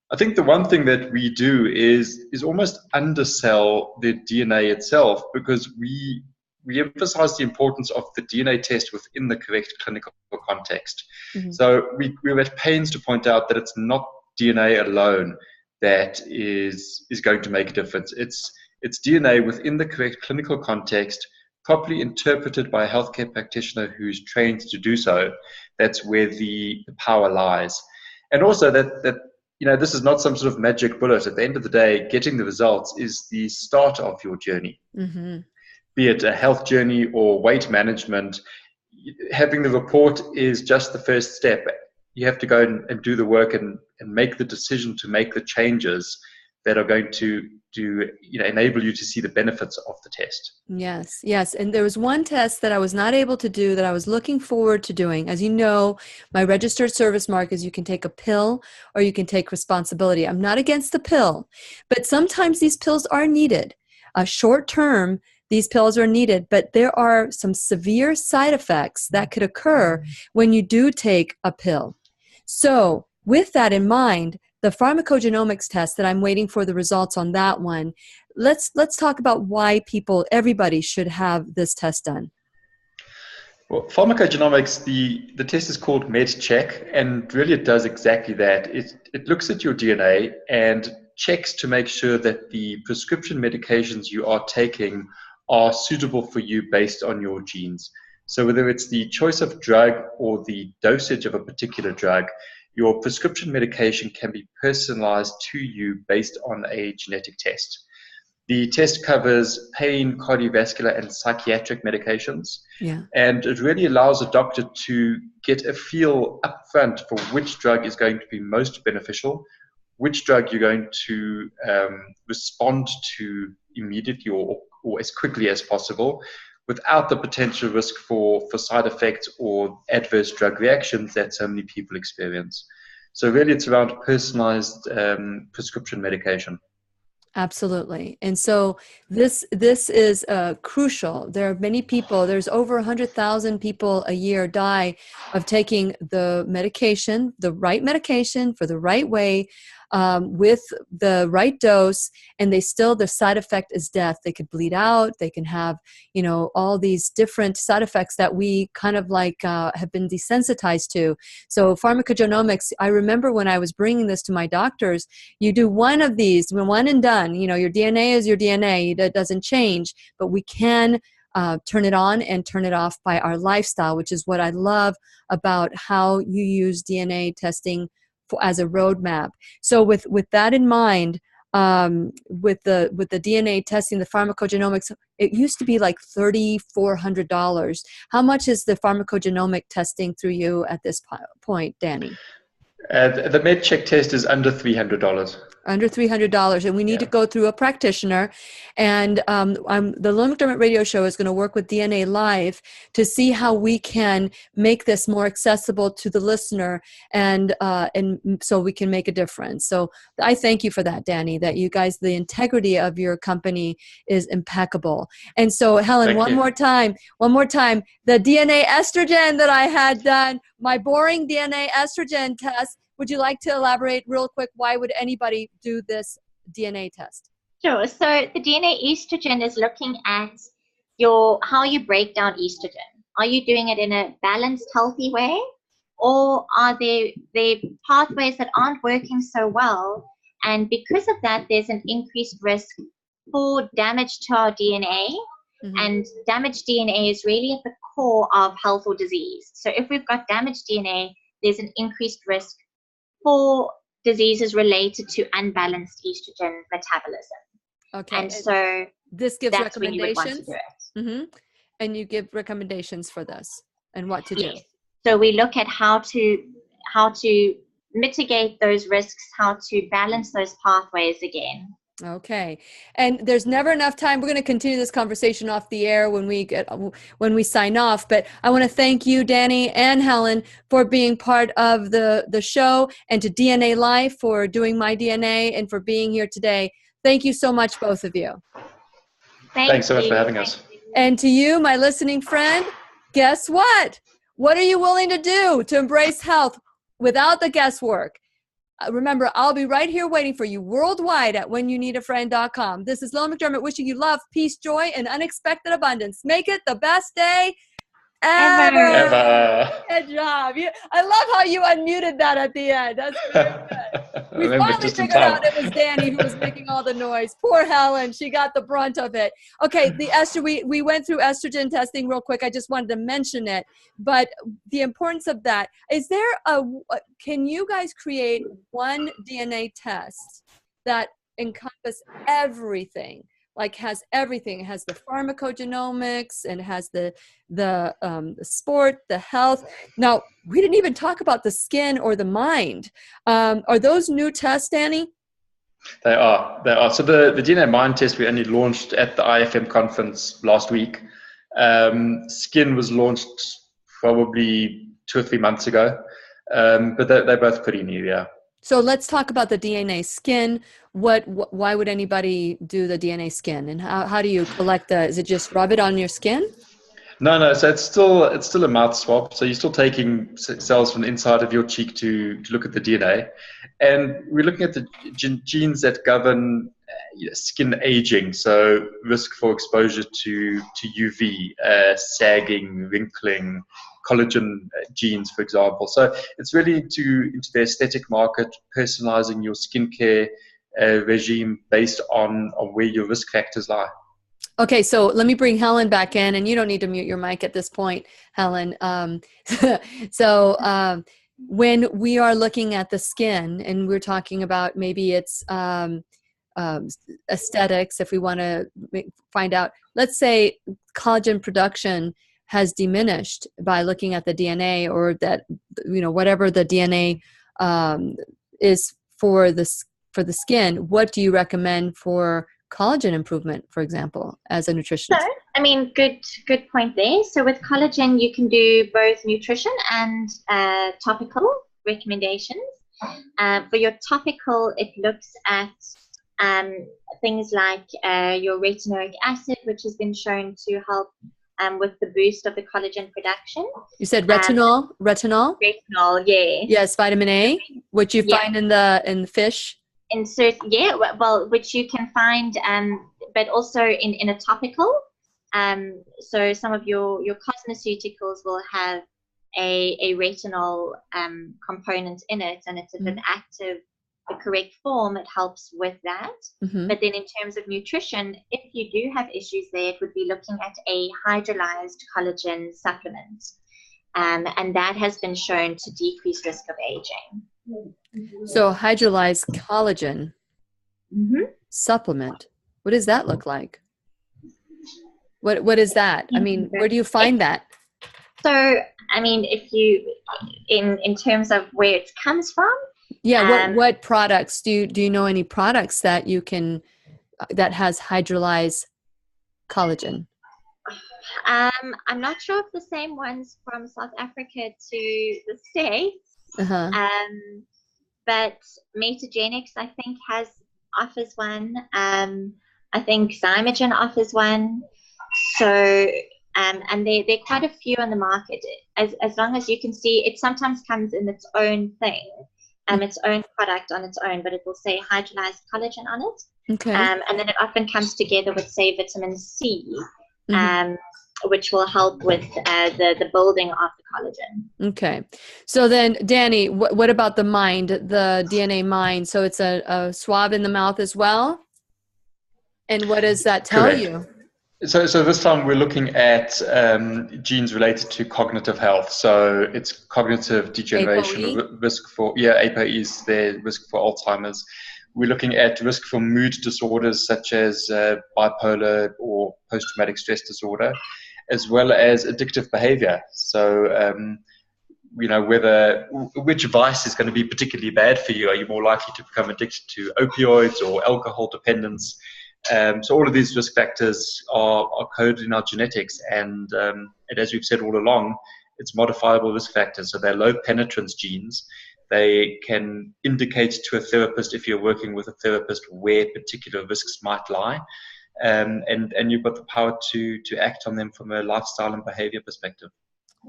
[SPEAKER 3] I think the one thing that we do is almost undersell the DNA itself, because we emphasize the importance of the DNA test within the correct clinical context. Mm-hmm. So we're at pains to point out that it's not DNA alone that is going to make a difference. It's DNA within the correct clinical context, properly interpreted by a healthcare practitioner who's trained to do so. That's where the power lies. And also that this is not some sort of magic bullet. At the end of the day, getting the results is the start of your journey. Mm-hmm. Be it a health journey or weight management, having the report is just the first step. You have to go and do the work and make the decision to make the changes that are going to enable you to see the benefits of the test.
[SPEAKER 1] Yes. And there was one test that I was not able to do that I was looking forward to doing. As you know, my registered service mark is you can take a pill or you can take responsibility. I'm not against the pill, but sometimes these pills are needed. Short term, these pills are needed, but there are some severe side effects that could occur when you do take a pill. So with that in mind, the pharmacogenomics test that I'm waiting for the results on that one, let's talk about why everybody should have this test done.
[SPEAKER 3] Well, pharmacogenomics, the test is called MedCheck, and really it does exactly that. It looks at your DNA and checks to make sure that the prescription medications you are taking are suitable for you based on your genes. So whether it's the choice of drug or the dosage of a particular drug, your prescription medication can be personalized to you based on a genetic test. The test covers pain, cardiovascular, and psychiatric medications.
[SPEAKER 1] Yeah.
[SPEAKER 3] And it really allows a doctor to get a feel upfront for which drug is going to be most beneficial, which drug you're going to respond to immediately or as quickly as possible, without the potential risk for side effects or adverse drug reactions that so many people experience. So really it's around personalized prescription medication.
[SPEAKER 1] Absolutely. And so this is crucial. There are many people, there's over 100,000 people a year die of taking the medication, the right medication for the right way, with the right dose, and the side effect is death. They could bleed out. They can have, all these different side effects that we kind of like have been desensitized to. So pharmacogenomics, I remember when I was bringing this to my doctors, you do one of these, one and done. Your DNA is your DNA. That doesn't change, but we can turn it on and turn it off by our lifestyle, which is what I love about how you use DNA testing as a roadmap. So with that in mind, with the DNA testing, the pharmacogenomics, it used to be like $3,400. How much is the pharmacogenomic testing through you at this point, Danny?
[SPEAKER 3] The MedCheck test is under $300.
[SPEAKER 1] Under $300, and we need to go through a practitioner. And the Lillian McDermott radio show is going to work with DNAlife to see how we can make this more accessible to the listener, and so we can make a difference. So I thank you for that, Danny, that you guys, the integrity of your company is impeccable. And so Helen, one more time, the DNA estrogen that I had done, my boring DNA estrogen test. Would you like to elaborate real quick? Why would anybody do this DNA test?
[SPEAKER 4] Sure. So the DNA estrogen is looking at how you break down estrogen. Are you doing it in a balanced, healthy way? Or are there pathways that aren't working so well? And because of that, there's an increased risk for damage to our DNA. Mm-hmm. And damaged DNA is really at the core of health or disease. So if we've got damaged DNA, there's an increased risk for diseases related to unbalanced estrogen metabolism.
[SPEAKER 1] Okay.
[SPEAKER 4] And so
[SPEAKER 1] this gives
[SPEAKER 4] that's when you would want to
[SPEAKER 1] recommendations.
[SPEAKER 4] do it.
[SPEAKER 1] Mm-hmm. And you give recommendations for this and what to do.
[SPEAKER 4] So we look at how to mitigate those risks, how to balance those pathways again.
[SPEAKER 1] Okay. And there's never enough time. We're going to continue this conversation off the air when we sign off. But I want to thank you, Danny and Helen, for being part of the show, and to DNAlife for doing my DNA and for being here today. Thank you so much, both of you.
[SPEAKER 3] Thanks so much for having us.
[SPEAKER 1] And to you, my listening friend, guess what? What are you willing to do to embrace health without the guesswork? Remember, I'll be right here waiting for you worldwide at whenyouneedafriend.com. This is Lillian McDermott wishing you love, peace, joy, and unexpected abundance. Make it the best day ever. Good job. I love how you unmuted that at the end. That's very good. We finally figured out it was Danny who was making all the noise. Poor Helen. She got the brunt of it. Okay, we went through estrogen testing real quick. I just wanted to mention it. But the importance of that, can you guys create one DNA test that encompass everything? Like has everything. It has the pharmacogenomics and has the sport, the health. Now, we didn't even talk about the skin or the mind. Are those new tests, Danny?
[SPEAKER 3] They are. So the DNA Mind test we only launched at the IFM conference last week. Skin was launched probably 2 or 3 months ago, but they're both pretty new, yeah.
[SPEAKER 1] So let's talk about the DNA skin. Why would anybody do the DNA skin, and how do you collect is it just rub it on your skin?
[SPEAKER 3] No. So it's still a mouth swab. So you're still taking cells from the inside of your cheek to look at the DNA, and we're looking at the genes that govern skin aging. So risk for exposure to UV, sagging, wrinkling, collagen genes, for example. So it's really into the aesthetic market, personalizing your skincare regime based on where your risk factors lie.
[SPEAKER 1] Okay, so let me bring Helen back in, and you don't need to mute your mic at this point, Helen. When we are looking at the skin, and we're talking about maybe it's aesthetics, if we want to find out, let's say collagen production has diminished by looking at the DNA, or that, whatever the DNA is for the skin. What do you recommend for collagen improvement, for example, as a nutritionist?
[SPEAKER 4] So, I mean, good point there. So with collagen, you can do both nutrition and topical recommendations. For your topical, it looks at things like your retinoic acid, which has been shown to help with the boost of the collagen production.
[SPEAKER 1] You said retinol? Retinol,
[SPEAKER 4] yeah.
[SPEAKER 1] Yes, vitamin A, which you find in the fish.
[SPEAKER 4] Which you can find, but also in a topical. So some of your cosmeceuticals will have a retinol component in it, and it's if it's active the correct form, it helps with that. But then in terms of nutrition, if you do have issues there, it would be looking at a hydrolyzed collagen supplement, and that has been shown to decrease risk of aging.
[SPEAKER 1] So hydrolyzed collagen supplement, what does that look like? What is that? I mean, where do you find that?
[SPEAKER 4] So, I mean, if you, in terms of where it comes from.
[SPEAKER 1] Yeah, what products, do you know any products that you can, that has hydrolyzed collagen?
[SPEAKER 4] I'm not sure if the same ones from South Africa to the States. But Metagenics, I think, offers one. I think Zymogen offers one. So, and there are quite a few on the market. As long as you can see, it sometimes comes in its own thing, its own product on its own, but it will say hydrolyzed collagen on it.
[SPEAKER 1] Okay.
[SPEAKER 4] And then it often comes together with, say, vitamin C, which will help with the building of the collagen.
[SPEAKER 1] Okay. So then, Danny, what about the mind, the DNA mind? So it's a swab in the mouth as well? And what does that tell you?
[SPEAKER 3] So this time we're looking at genes related to cognitive health. So it's cognitive degeneration, risk for, ApoE is their risk for Alzheimer's. We're looking at risk for mood disorders such as bipolar or post-traumatic stress disorder, as well as addictive behavior. So, which vice is going to be particularly bad for you? Are you more likely to become addicted to opioids or alcohol dependence? So all of these risk factors are coded in our genetics, and as we've said all along, it's modifiable risk factors. So they're low penetrance genes. They can indicate to a therapist, if you're working with a therapist, where particular risks might lie, and you've got the power to act on them from a lifestyle and behavior perspective.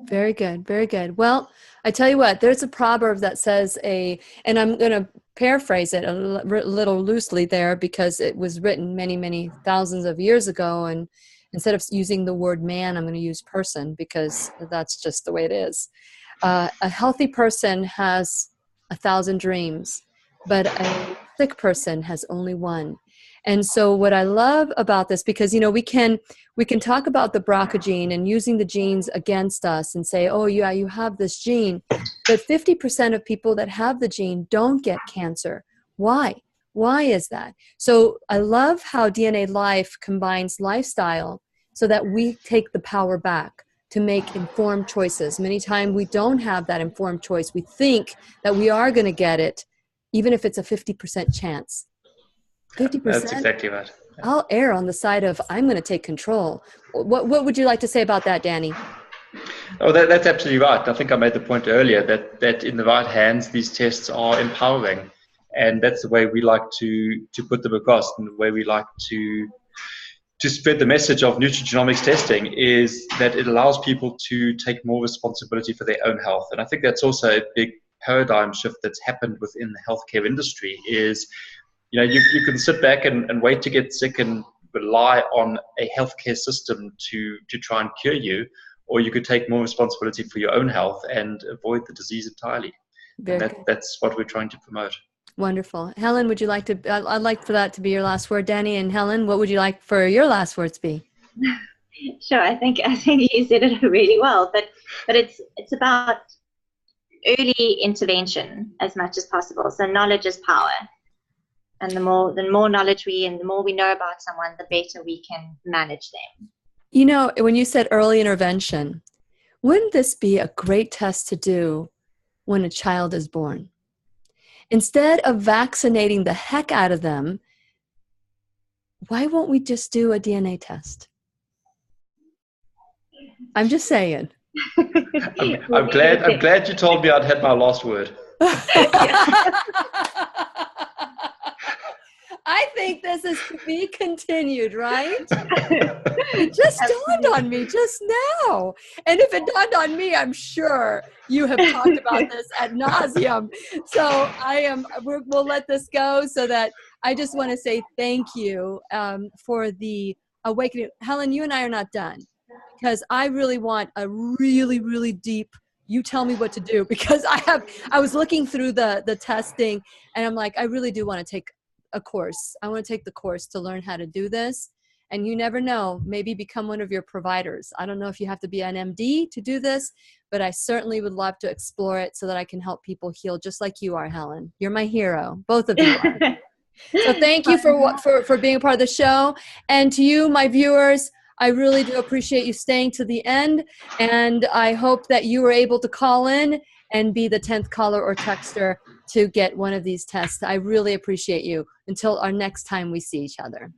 [SPEAKER 1] Very good. Very good. Well, I tell you what, there's a proverb that says and I'm going to paraphrase it a little loosely there because it was written many, many thousands of years ago. And instead of using the word man, I'm going to use person because that's just the way it is. A healthy person has 1,000 dreams, but a sick person has only one. And so what I love about this, because, we can talk about the BRCA gene and using the genes against us and say, oh, yeah, you have this gene. But 50% of people that have the gene don't get cancer. Why? Why is that? So I love how DNAlife combines lifestyle so that we take the power back to make informed choices. Many times we don't have that informed choice. We think that we are going to get it, even if it's a 50% chance. 50%?
[SPEAKER 3] That's exactly right.
[SPEAKER 1] I'll err on the side of I'm going to take control. What would you like to say about that, Danny?
[SPEAKER 3] Oh, that's absolutely right. I think I made the point earlier that in the right hands, these tests are empowering. And that's the way we like to put them across, and the way we like to spread the message of nutrigenomics testing is that it allows people to take more responsibility for their own health. And I think that's also a big paradigm shift that's happened within the healthcare industry is, you can sit back and wait to get sick and rely on a healthcare system to try and cure you, or you could take more responsibility for your own health and avoid the disease entirely. That's what we're trying to promote.
[SPEAKER 1] Wonderful. Helen, would you like to, I'd like for that to be your last word. Danny and Helen, what would you like for your last words to be?
[SPEAKER 4] Sure, I think you said it really well, but it's about early intervention as much as possible. So knowledge is power. And the more knowledge the more we know about someone, the better we can manage them.
[SPEAKER 1] You know, when you said early intervention, wouldn't this be a great test to do when a child is born? Instead of vaccinating the heck out of them, why won't we just do a DNA test? I'm just saying.
[SPEAKER 3] I'm glad you told me I'd had my last word.
[SPEAKER 1] I think this is to be continued, right? It just dawned on me just now. And if it dawned on me, I'm sure you have talked about this ad nauseum. So we'll let this go, so that I just want to say thank you for the awakening. Helen, you and I are not done, because I really want a really, really deep, you tell me what to do, because I was looking through the testing, and I'm like, I really do want to take a course. I want to take the course to learn how to do this. And you never know, maybe become one of your providers. I don't know if you have to be an MD to do this, but I certainly would love to explore it so that I can help people heal just like you are, Helen. You're my hero. Both of you are. So thank you for being a part of the show. And to you, my viewers, I really do appreciate you staying to the end. And I hope that you were able to call in and be the 10th caller or texter to get one of these tests. I really appreciate you. Until our next time we see each other.